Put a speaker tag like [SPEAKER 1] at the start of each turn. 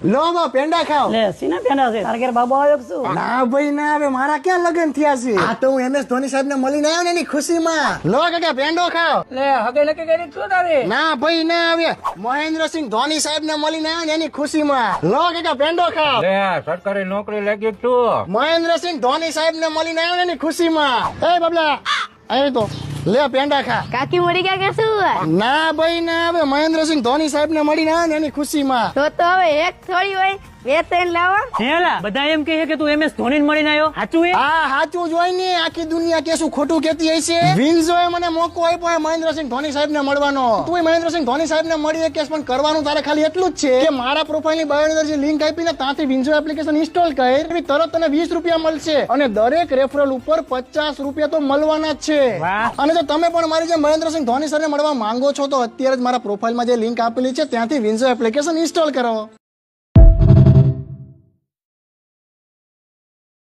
[SPEAKER 1] લો બા પેંડા ખાઓ.
[SPEAKER 2] લે સીના પેંડા છે તાર ઘેર બાબો આવ્યો કે શું?
[SPEAKER 1] ના ભાઈ ના આવે, મારા ક્યાં લગ્ન થયા છે. આ તો હું MS ધોની સાહેબ ને મળીને આવ્યો ને એની ખુશીમાં. લો કાકા પેંડો ખાઓ.
[SPEAKER 2] લે હગે નક્કી કરી શું તારે?
[SPEAKER 1] ના ભાઈ ના આવે, મહેન્દ્રસિંહ ધોની સાહેબ ને મળીને આવ્યો ને એની ખુશીમાં. લો કાકા પેંડો ખાઓ.
[SPEAKER 3] લે સરકારી નોકરી લાગી તું.
[SPEAKER 1] મહેન્દ્રસિંહ ધોની સાહેબ ને મળીને આવ્યો ને એની ખુશીમાં. એ બબલા અહીં તો લે પેંડા ખા.
[SPEAKER 4] કાકી મરી ગયા કે શું?
[SPEAKER 1] ના ભાઈ ના આવે, મહેન્દ્રસિંહ ધોની સાહેબ ને મળીને આવ્યો ને એની ખુશીમાં.
[SPEAKER 4] તો હવે એક થોડી હોય બે ત્રણ લાવો.
[SPEAKER 2] હેલા બધા એમ કહે કે તું MS ધોની ને મળીને આવ્યો, સાચું હે?
[SPEAKER 1] હા સાચું જોઈ ને, આખી દુનિયા કે શું ખોટું કેતી હશે. વિન્ઝોએ મને મોકો આપ્યો મહેન્દ્રસિંહ ધોની સાહેબ ને મળવાનો. તું મહેન્દ્રસિંહ ધોની સાહેબ ને મળી કેસ પણ કરવાનું તારે ખાલી એટલું જ છે કે મારા પ્રોફાઇલ ની બાયો ની અંદર જે લિંક આપી ને ત્યાંથી વિન્ઝો એપ્લિકેશન ઇન્સ્ટોલ કર, એવી તરત તને 20 રૂપિયા મળશે અને દરેક રેફરલ ઉપર 50 રૂપિયા તો મળવાના જ છે.
[SPEAKER 2] વાહ.
[SPEAKER 1] અને જો તમે પણ મારી જેમ મહેન્દ્રસિંહ ધોની સર ને મળવા માંગો છો તો અત્યારે જ મારા પ્રોફાઇલમાં જે લિંક આપેલી છે ત્યાંથી વિન્ઝો એપ્લિકેશન ઇન્સ્ટોલ કરો.